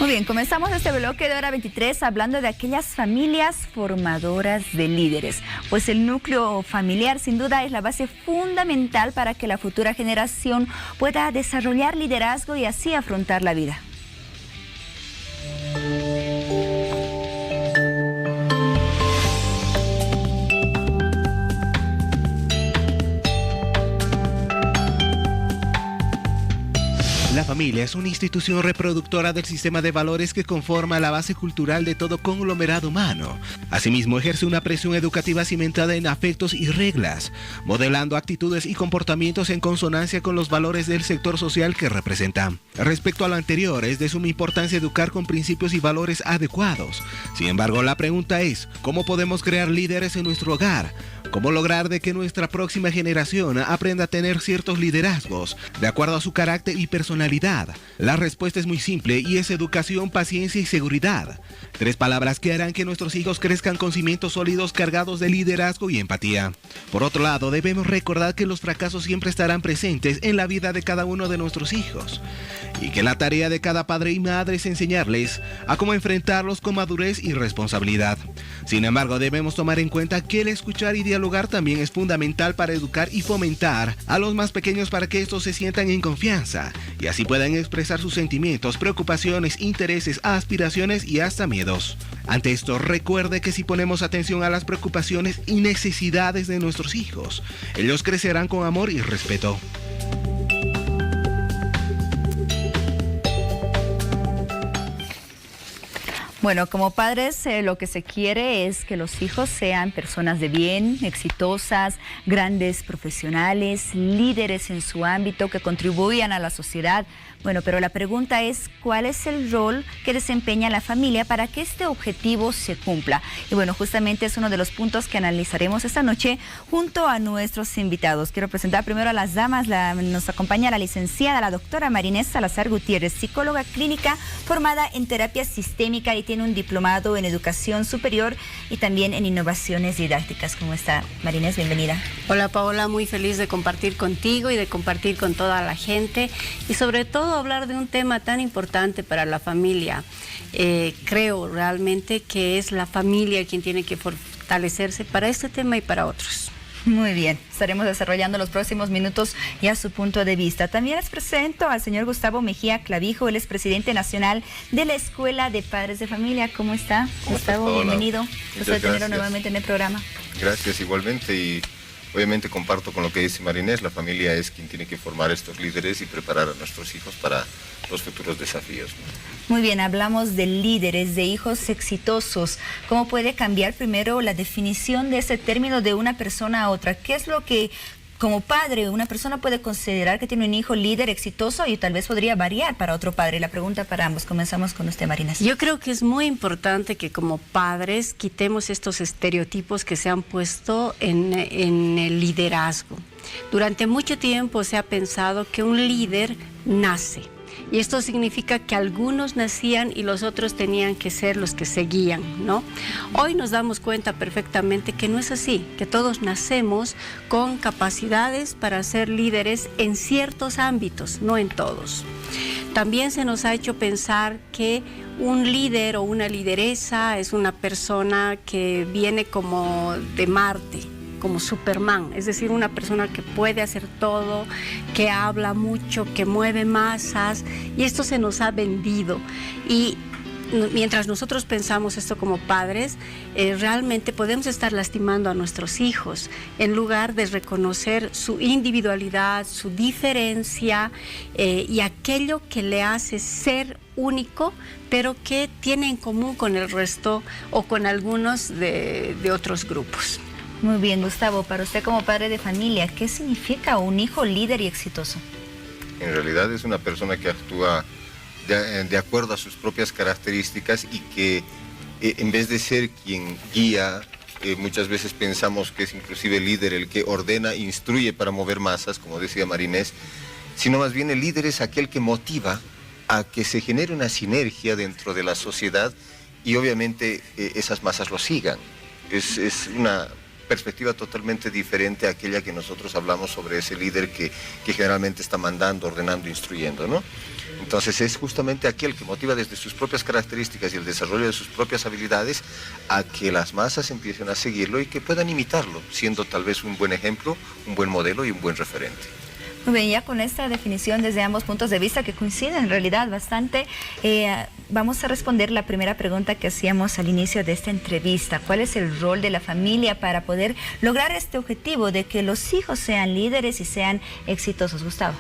Muy bien, comenzamos este bloque de Hora 23 hablando de aquellas familias formadoras de líderes. Pues el núcleo familiar sin duda es la base fundamental para que la futura generación pueda desarrollar liderazgo y así afrontar la vida. La familia es una institución reproductora del sistema de valores que conforma la base cultural de todo conglomerado humano. Asimismo, ejerce una presión educativa cimentada en afectos y reglas, modelando actitudes y comportamientos en consonancia con los valores del sector social que representa. Respecto a lo anterior, es de suma importancia educar con principios y valores adecuados. Sin embargo, la pregunta es, ¿cómo podemos crear líderes en nuestro hogar? ¿Cómo lograr de que nuestra próxima generación aprenda a tener ciertos liderazgos de acuerdo a su carácter y personalidad? La respuesta es muy simple y es educación, paciencia y seguridad. 3 palabras que harán que nuestros hijos crezcan con cimientos sólidos cargados de liderazgo y empatía. Por otro lado, debemos recordar que los fracasos siempre estarán presentes en la vida de cada uno de nuestros hijos y que la tarea de cada padre y madre es enseñarles a cómo enfrentarlos con madurez y responsabilidad. Sin embargo, debemos tomar en cuenta que el escuchar y dialogar también es fundamental para educar y fomentar a los más pequeños para que estos se sientan en confianza y así puedan expresar sus sentimientos, preocupaciones, intereses, aspiraciones y hasta miedos. Ante esto, recuerde que si ponemos atención a las preocupaciones y necesidades de nuestros hijos, ellos crecerán con amor y respeto. Bueno, como padres lo que se quiere es que los hijos sean personas de bien, exitosas, grandes profesionales, líderes en su ámbito, que contribuyan a la sociedad. Bueno, pero la pregunta es, ¿cuál es el rol que desempeña la familia para que este objetivo se cumpla? Y bueno, justamente es uno de los puntos que analizaremos esta noche junto a nuestros invitados. Quiero presentar primero a las damas. Nos acompaña la licenciada, la doctora Marinés Salazar Gutiérrez, psicóloga clínica formada en terapia sistémica y tiene un diplomado en educación superior y también en innovaciones didácticas. ¿Cómo está, Marinés? Bienvenida. Hola, Paola, muy feliz de compartir contigo y de compartir con toda la gente y sobre todo hablar de un tema tan importante para la familia. Creo realmente que es la familia quien tiene que fortalecerse para este tema y para otros. Muy bien, estaremos desarrollando los próximos minutos ya su punto de vista. También les presento al señor Gustavo Mejía Clavijo, él es presidente nacional de la Escuela de Padres de Familia. ¿Cómo está, Gustavo? Bienvenido. Gusto de tenerlo nuevamente en el programa. Gracias, igualmente, y obviamente comparto con lo que dice Marinés, la familia es quien tiene que formar estos líderes y preparar a nuestros hijos para los futuros desafíos, ¿no? Muy bien, hablamos de líderes, de hijos exitosos. ¿Cómo puede cambiar primero la definición de ese término de una persona a otra? ¿Qué es lo que como padre una persona puede considerar que tiene un hijo líder exitoso y tal vez podría variar para otro padre? La pregunta para ambos. Comenzamos con usted, Marinés. Yo creo que es muy importante que como padres quitemos estos estereotipos que se han puesto en el liderazgo. Durante mucho tiempo se ha pensado que un líder nace. Y esto significa que algunos nacían y los otros tenían que ser los que seguían, ¿no? Hoy nos damos cuenta perfectamente que no es así, que todos nacemos con capacidades para ser líderes en ciertos ámbitos, no en todos. También se nos ha hecho pensar que un líder o una lideresa es una persona que viene como de Marte, como Superman, es decir, una persona que puede hacer todo, que habla mucho, que mueve masas, y esto se nos ha vendido. Y mientras nosotros pensamos esto como padres, realmente podemos estar lastimando a nuestros hijos en lugar de reconocer su individualidad, su diferencia y aquello que le hace ser único, pero que tiene en común con el resto o con algunos de otros grupos. Muy bien, Gustavo, para usted como padre de familia, ¿qué significa un hijo líder y exitoso? En realidad es una persona que actúa de acuerdo a sus propias características y que en vez de ser quien guía, muchas veces pensamos que es inclusive el líder el que ordena, instruye para mover masas, como decía Marinés, sino más bien el líder es aquel que motiva a que se genere una sinergia dentro de la sociedad y obviamente esas masas lo sigan. Es una perspectiva totalmente diferente a aquella que nosotros hablamos sobre ese líder que generalmente está mandando, ordenando, instruyendo, ¿no? Entonces es justamente aquel que motiva desde sus propias características y el desarrollo de sus propias habilidades a que las masas empiecen a seguirlo y que puedan imitarlo, siendo tal vez un buen ejemplo, un buen modelo y un buen referente. Muy bien, ya con esta definición desde ambos puntos de vista que coinciden en realidad bastante, vamos a responder la primera pregunta que hacíamos al inicio de esta entrevista. ¿Cuál es el rol de la familia para poder lograr este objetivo de que los hijos sean líderes y sean exitosos? Gustavo.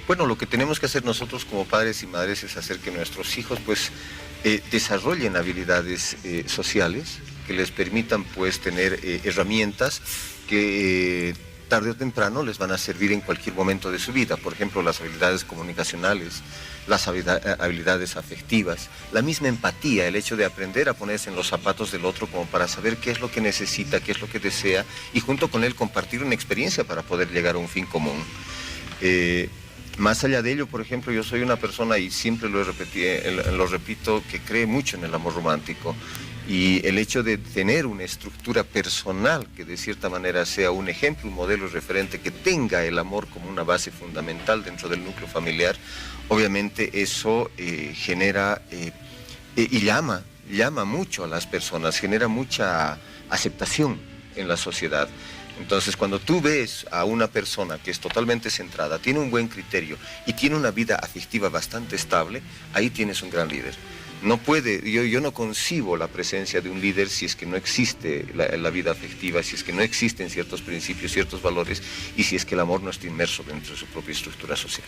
Bueno, lo que tenemos que hacer nosotros como padres y madres es hacer que nuestros hijos pues desarrollen habilidades sociales que les permitan pues tener herramientas que tarde o temprano les van a servir en cualquier momento de su vida. Por ejemplo, las habilidades comunicacionales, las habilidades afectivas, la misma empatía, el hecho de aprender a ponerse en los zapatos del otro como para saber qué es lo que necesita, qué es lo que desea y junto con él compartir una experiencia para poder llegar a un fin común. Más allá de ello, por ejemplo, yo soy una persona, y siempre lo repito, que cree mucho en el amor romántico. Y el hecho de tener una estructura personal que de cierta manera sea un ejemplo, un modelo referente, que tenga el amor como una base fundamental dentro del núcleo familiar, obviamente eso genera y llama mucho a las personas, genera mucha aceptación en la sociedad. Entonces, cuando tú ves a una persona que es totalmente centrada, tiene un buen criterio y tiene una vida afectiva bastante estable, ahí tienes un gran líder. No puede, yo no concibo la presencia de un líder si es que no existe la vida afectiva, si es que no existen ciertos principios, ciertos valores y si es que el amor no está inmerso dentro de su propia estructura social.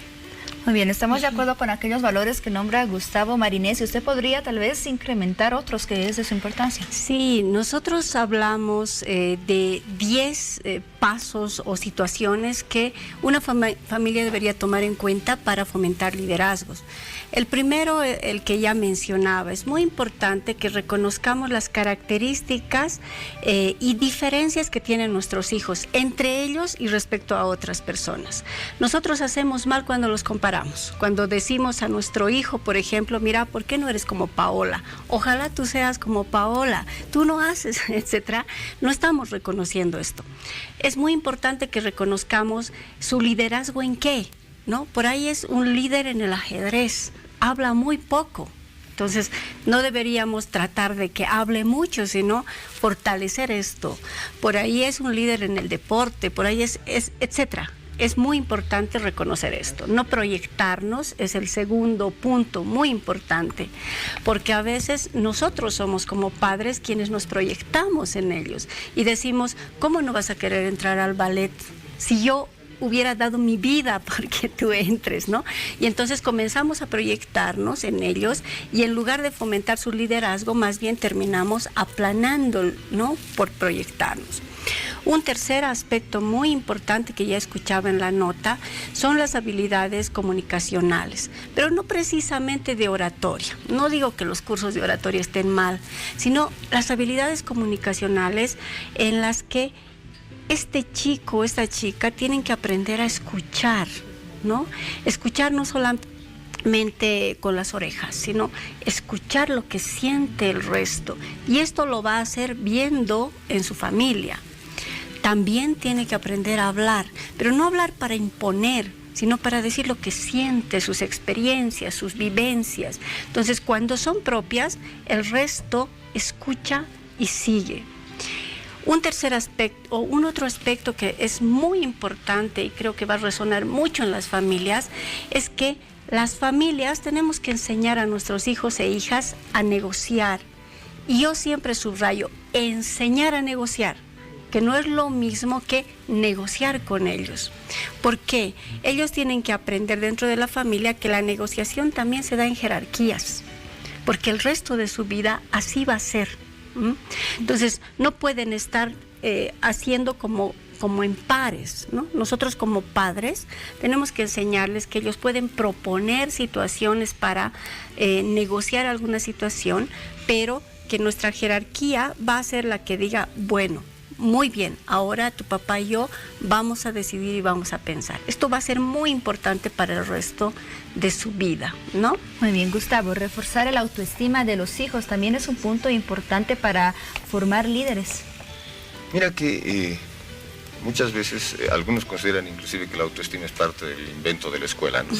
Muy bien, estamos de acuerdo con aquellos valores que nombra Gustavo Marinés. ¿Y usted podría tal vez incrementar otros que es de su importancia? Sí, nosotros hablamos de 10 pasos o situaciones que una familia debería tomar en cuenta para fomentar liderazgos. El primero, el que ya mencionaba, es muy importante que reconozcamos las características y diferencias que tienen nuestros hijos entre ellos y respecto a otras personas. Nosotros hacemos mal cuando los comparamos. Cuando decimos a nuestro hijo, por ejemplo, mira, ¿por qué no eres como Paola? Ojalá tú seas como Paola, tú no haces, etcétera. No estamos reconociendo esto. Es muy importante que reconozcamos su liderazgo en qué, ¿no? Por ahí es un líder en el ajedrez, habla muy poco. Entonces, no deberíamos tratar de que hable mucho, sino fortalecer esto. Por ahí es un líder en el deporte, por ahí es etcétera. Es muy importante reconocer esto. No proyectarnos es el segundo punto muy importante, porque a veces nosotros somos como padres quienes nos proyectamos en ellos y decimos, ¿cómo no vas a querer entrar al ballet si yo hubiera dado mi vida porque tú entres, ¿no? Y entonces comenzamos a proyectarnos en ellos y en lugar de fomentar su liderazgo, más bien terminamos aplanando, ¿no? Por proyectarnos. Un tercer aspecto muy importante que ya escuchaba en la nota son las habilidades comunicacionales, pero no precisamente de oratoria. No digo que los cursos de oratoria estén mal, sino las habilidades comunicacionales en las que este chico, esta chica tienen que aprender a escuchar, ¿no? Escuchar no solamente con las orejas, sino escuchar lo que siente el resto. Y esto lo va a hacer viendo en su familia. También tiene que aprender a hablar, pero no hablar para imponer, sino para decir lo que siente, sus experiencias, sus vivencias. Entonces, cuando son propias, el resto escucha y sigue. Un tercer aspecto, o un otro aspecto que es muy importante y creo que va a resonar mucho en las familias, es que las familias tenemos que enseñar a nuestros hijos e hijas a negociar. Y yo siempre subrayo, enseñar a negociar, que no es lo mismo que negociar con ellos. ¿Por qué? Ellos tienen que aprender dentro de la familia que la negociación también se da en jerarquías, porque el resto de su vida así va a ser. Entonces, no pueden estar haciendo como en pares, ¿no? Nosotros como padres tenemos que enseñarles que ellos pueden proponer situaciones para negociar alguna situación, pero que nuestra jerarquía va a ser la que diga, bueno, muy bien, ahora tu papá y yo vamos a decidir y vamos a pensar. Esto va a ser muy importante para el resto de su vida, ¿no? Muy bien, Gustavo, reforzar el autoestima de los hijos también es un punto importante para formar líderes. Mira que muchas veces algunos consideran inclusive que la autoestima es parte del invento de la escuela, ¿no?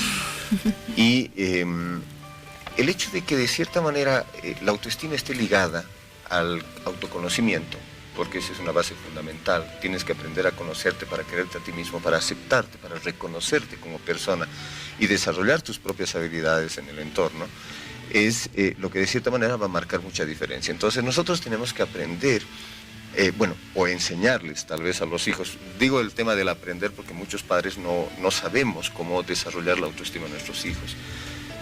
Y el hecho de que de cierta manera la autoestima esté ligada al autoconocimiento, porque esa es una base fundamental. Tienes que aprender a conocerte para quererte a ti mismo, para aceptarte, para reconocerte como persona y desarrollar tus propias habilidades en el entorno, es lo que de cierta manera va a marcar mucha diferencia. Entonces nosotros tenemos que aprender, o enseñarles tal vez a los hijos. Digo el tema del aprender porque muchos padres no sabemos cómo desarrollar la autoestima de nuestros hijos.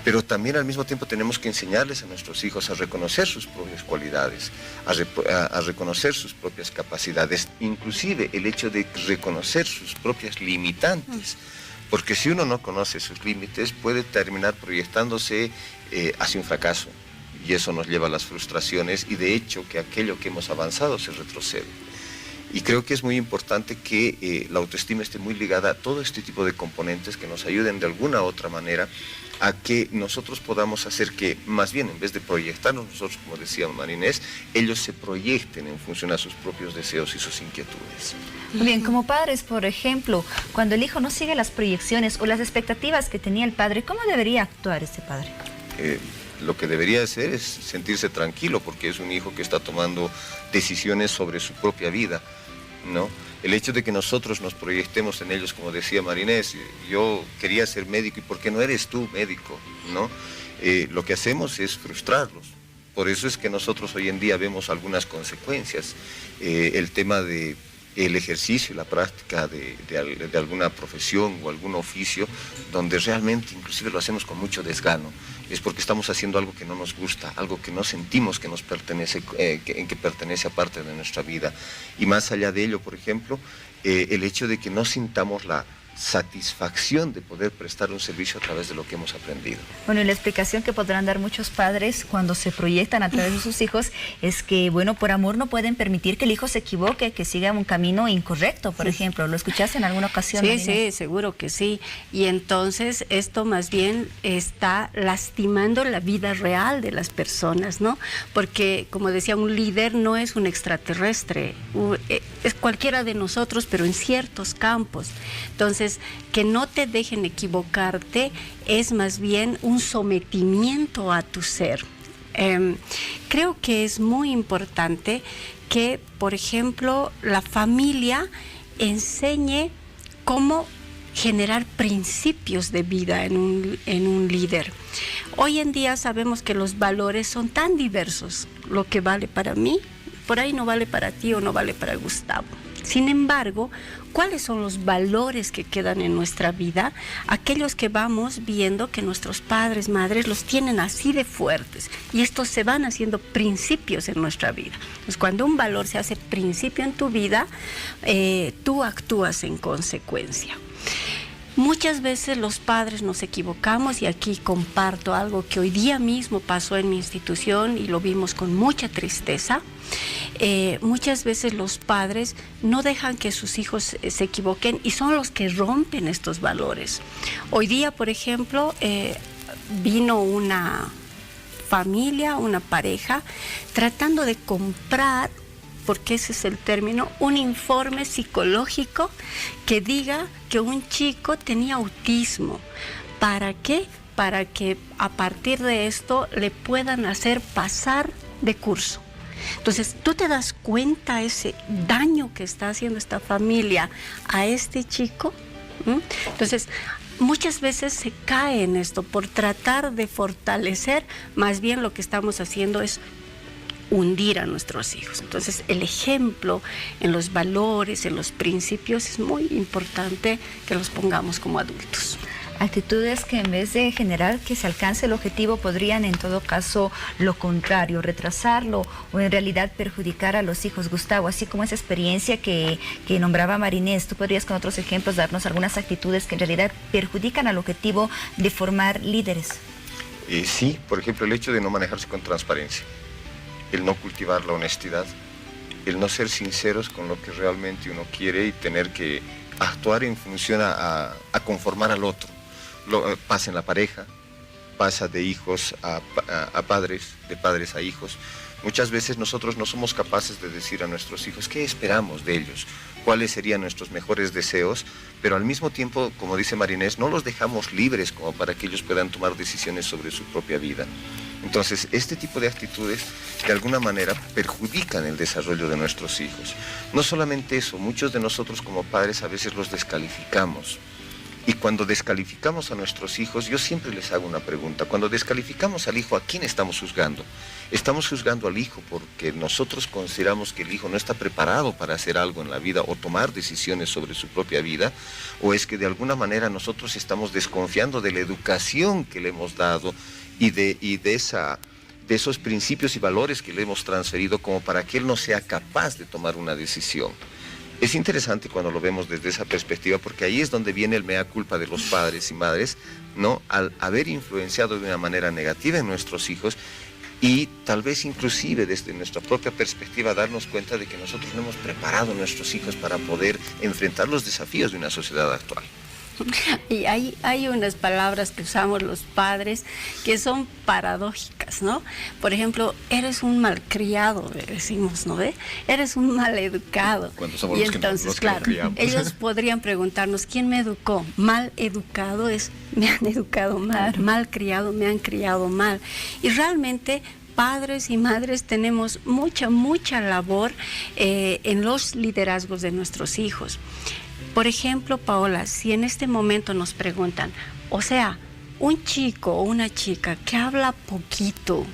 Pero también al mismo tiempo tenemos que enseñarles a nuestros hijos a reconocer sus propias cualidades, a reconocer sus propias capacidades, inclusive el hecho de reconocer sus propias limitantes. Porque si uno no conoce sus límites, puede terminar proyectándose hacia un fracaso. Y eso nos lleva a las frustraciones y de hecho que aquello que hemos avanzado se retrocede. Y creo que es muy importante que la autoestima esté muy ligada a todo este tipo de componentes que nos ayuden de alguna u otra manera a que nosotros podamos hacer que, más bien, en vez de proyectarnos nosotros, como decía Marinés, ellos se proyecten en función a sus propios deseos y sus inquietudes. Bien, como padres, por ejemplo, cuando el hijo no sigue las proyecciones o las expectativas que tenía el padre, ¿cómo debería actuar ese padre? Lo que debería hacer es sentirse tranquilo, porque es un hijo que está tomando decisiones sobre su propia vida, ¿no? El hecho de que nosotros nos proyectemos en ellos, como decía Marinés, yo quería ser médico, ¿y por qué no eres tú médico? ¿No? Lo que hacemos es frustrarlos. Por eso es que nosotros hoy en día vemos algunas consecuencias. El tema de el ejercicio, la práctica de alguna profesión o algún oficio, donde realmente inclusive lo hacemos con mucho desgano, es porque estamos haciendo algo que no nos gusta, algo que no sentimos que nos pertenece, que pertenece a parte de nuestra vida. Y más allá de ello, por ejemplo, el hecho de que no sintamos la satisfacción de poder prestar un servicio a través de lo que hemos aprendido. Bueno, y la explicación que podrán dar muchos padres cuando se proyectan a través de sus hijos es que, bueno, por amor no pueden permitir que el hijo se equivoque, que siga un camino incorrecto, por ejemplo. ¿Lo escuchaste en alguna ocasión? Sí, sí, seguro que sí. Y entonces esto más bien está lastimando la vida real de las personas, ¿no? Porque, como decía, un líder no es un extraterrestre, es cualquiera de nosotros, pero en ciertos campos. Entonces, que no te dejen equivocarte es más bien un sometimiento a tu ser. Creo que es muy importante que, por ejemplo, la familia enseñe cómo generar principios de vida en un líder. Hoy en día sabemos que los valores son tan diversos. Lo que vale para mí, por ahí no vale para ti o no vale para Gustavo. Sin embargo, ¿cuáles son los valores que quedan en nuestra vida? Aquellos que vamos viendo que nuestros padres, madres los tienen así de fuertes y estos se van haciendo principios en nuestra vida. Entonces, cuando un valor se hace principio en tu vida, tú actúas en consecuencia. Muchas veces los padres nos equivocamos y aquí comparto algo que hoy día mismo pasó en mi institución y lo vimos con mucha tristeza. Muchas veces los padres no dejan que sus hijos se equivoquen y son los que rompen estos valores. Hoy día, por ejemplo, vino una familia, una pareja, tratando de comprar, porque ese es el término, un informe psicológico que diga que un chico tenía autismo. ¿Para qué? Para que a partir de esto le puedan hacer pasar de curso. Entonces, ¿tú te das cuenta ese daño que está haciendo esta familia a este chico? Entonces, muchas veces se cae en esto por tratar de fortalecer, más bien lo que estamos haciendo es hundir a nuestros hijos. Entonces, el ejemplo en los valores, en los principios, es muy importante que los pongamos como adultos. Actitudes que en vez de generar que se alcance el objetivo podrían en todo caso lo contrario, retrasarlo o en realidad perjudicar a los hijos. Gustavo, así como esa experiencia que nombraba Marinés, ¿tú podrías con otros ejemplos darnos algunas actitudes que en realidad perjudican al objetivo de formar líderes? Sí, por ejemplo, el hecho de no manejarse con transparencia, el no cultivar la honestidad, el no ser sinceros con lo que realmente uno quiere y tener que actuar en función a conformar al otro. Pasa en la pareja, pasa de hijos a padres, de padres a hijos. Muchas veces nosotros no somos capaces de decir a nuestros hijos qué esperamos de ellos, cuáles serían nuestros mejores deseos, pero al mismo tiempo, como dice Marinés, no los dejamos libres como para que ellos puedan tomar decisiones sobre su propia vida. Entonces, este tipo de actitudes, de alguna manera, perjudican el desarrollo de nuestros hijos. No solamente eso, muchos de nosotros como padres a veces los descalificamos. Y cuando descalificamos a nuestros hijos, yo siempre les hago una pregunta. Cuando descalificamos al hijo, ¿a quién estamos juzgando? ¿Estamos juzgando al hijo porque nosotros consideramos que el hijo no está preparado para hacer algo en la vida o tomar decisiones sobre su propia vida? ¿O es que de alguna manera nosotros estamos desconfiando de la educación que le hemos dado y de esos principios y valores que le hemos transferido como para que él no sea capaz de tomar una decisión? Es interesante cuando lo vemos desde esa perspectiva, porque ahí es donde viene el mea culpa de los padres y madres, ¿no? Al haber influenciado de una manera negativa en nuestros hijos y tal vez inclusive desde nuestra propia perspectiva darnos cuenta de que nosotros no hemos preparado a nuestros hijos para poder enfrentar los desafíos de una sociedad actual. Y hay unas palabras que usamos los padres que son paradójicas, ¿no? Por ejemplo, eres un malcriado, decimos, ¿no ve? Eres un maleducado. Cuando somos y los entonces, que claro, no criamos. ellos podrían preguntarnos, ¿quién me educó? Mal educado es, me han educado mal, Claro. mal criado, me han criado mal. Y realmente padres y madres tenemos mucha labor en los liderazgos de nuestros hijos. Por ejemplo, Paola, si en este momento nos preguntan, o sea, un chico o una chica que habla poquito,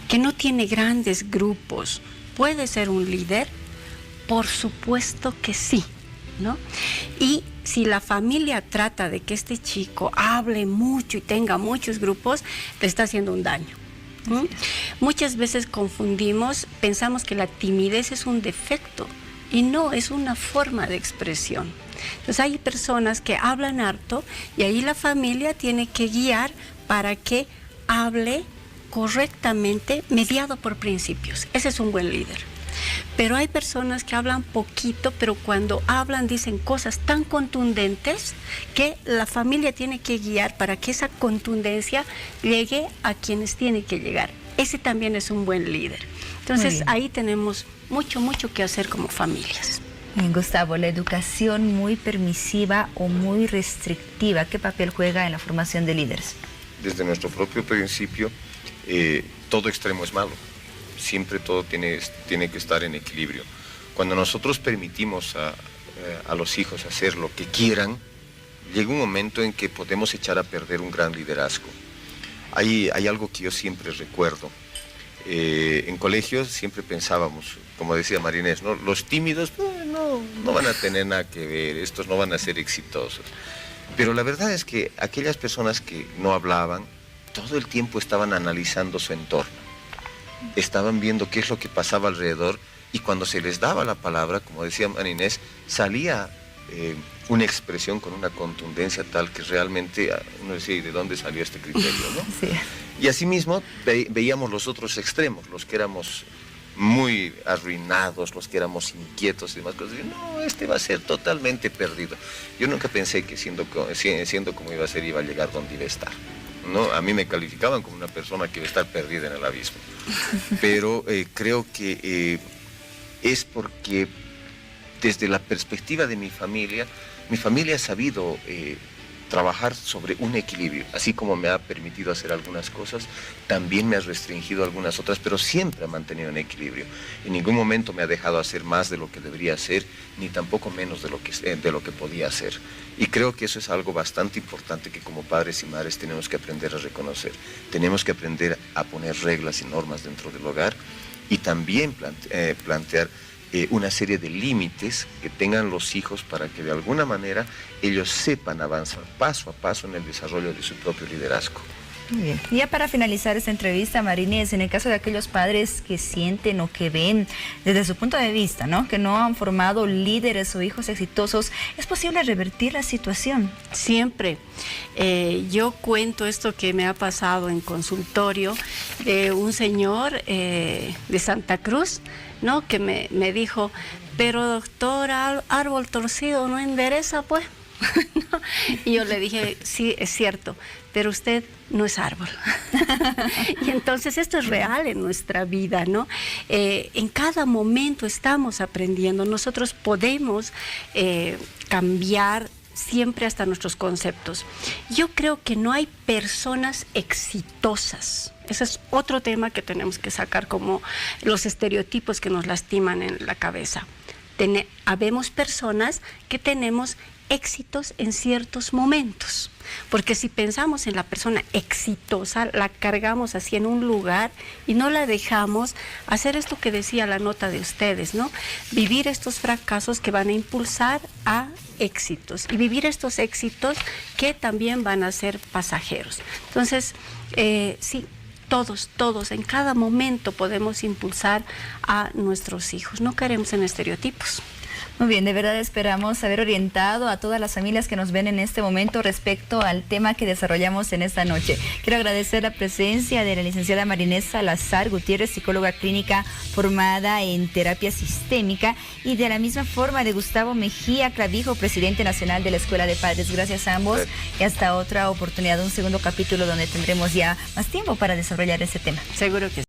que no tiene grandes grupos, ¿puede ser un líder? Por supuesto que sí, ¿no? Y si la familia trata de que este chico hable mucho y tenga muchos grupos, le está haciendo un daño. Muchas veces confundimos, pensamos que la timidez es un defecto. Y no, es una forma de expresión. Entonces hay personas que hablan harto y ahí la familia tiene que guiar para que hable correctamente, mediado por principios. Ese es un buen líder. Pero hay personas que hablan poquito, pero cuando hablan dicen cosas tan contundentes que la familia tiene que guiar para que esa contundencia llegue a quienes tiene que llegar. Ese también es un buen líder. Entonces ahí tenemos mucho que hacer como familias. Bien, Gustavo, la educación muy permisiva o muy restrictiva, ¿qué papel juega en la formación de líderes? Desde nuestro propio principio, todo extremo es malo. Siempre todo tiene que estar en equilibrio. Cuando nosotros permitimos a los hijos hacer lo que quieran, llega un momento en que podemos echar a perder un gran liderazgo. Hay algo que yo siempre recuerdo. En colegios siempre pensábamos, como decía Marinés, ¿no? Los tímidos no van a tener nada que ver, estos no van a ser exitosos. Pero la verdad es que aquellas personas que no hablaban, todo el tiempo estaban analizando su entorno. Estaban viendo qué es lo que pasaba alrededor y cuando se les daba la palabra, como decía Marinés, salía una expresión con una contundencia tal que realmente uno decía, ¿y de dónde salió este criterio, no? Sí. Y asimismo veíamos los otros extremos, los que éramos muy arruinados, los que éramos inquietos y demás cosas. Y, no, este va a ser totalmente perdido. Yo nunca pensé que siendo como iba a ser, iba a llegar donde iba a estar, ¿no? A mí me calificaban como una persona que iba a estar perdida en el abismo. Pero creo que es porque desde la perspectiva de mi familia ha sabido trabajar sobre un equilibrio, así como me ha permitido hacer algunas cosas, también me ha restringido algunas otras, pero siempre ha mantenido un equilibrio. En ningún momento me ha dejado hacer más de lo que debería hacer, ni tampoco menos de lo que podía hacer. Y creo que eso es algo bastante importante que como padres y madres tenemos que aprender a reconocer. Tenemos que aprender a poner reglas y normas dentro del hogar y también plantear una serie de límites que tengan los hijos para que de alguna manera ellos sepan avanzar paso a paso en el desarrollo de su propio liderazgo. Muy bien. Y ya para finalizar esta entrevista, Marinés, en el caso de aquellos padres que sienten o que ven desde su punto de vista, ¿no?, que no han formado líderes o hijos exitosos, ¿es posible revertir la situación? Siempre. Yo cuento esto que me ha pasado en consultorio de un señor de Santa Cruz, ¿no?, que me dijo, pero doctor, árbol torcido no endereza, pues. ¿No? Y yo le dije, sí, es cierto, pero usted no es árbol. Y entonces esto es real en nuestra vida, ¿no? En cada momento estamos aprendiendo. Nosotros podemos cambiar siempre hasta nuestros conceptos. Yo creo que no hay personas exitosas. Ese es otro tema que tenemos que sacar, como los estereotipos que nos lastiman en la cabeza. Habemos personas que tenemos éxitos en ciertos momentos, porque si pensamos en la persona exitosa, la cargamos así en un lugar y no la dejamos hacer esto que decía la nota de ustedes, ¿no? Vivir estos fracasos que van a impulsar a éxitos y vivir estos éxitos que también van a ser pasajeros. Entonces, sí, todos, en cada momento podemos impulsar a nuestros hijos. No caeremos en estereotipos. Muy bien, de verdad esperamos haber orientado a todas las familias que nos ven en este momento respecto al tema que desarrollamos en esta noche. Quiero agradecer la presencia de la licenciada Marinés Salazar Gutiérrez, psicóloga clínica formada en terapia sistémica, y de la misma forma de Gustavo Mejía Clavijo, presidente nacional de la Escuela de Padres. Gracias a ambos y hasta otra oportunidad, un segundo capítulo donde tendremos ya más tiempo para desarrollar ese tema. Seguro que sí.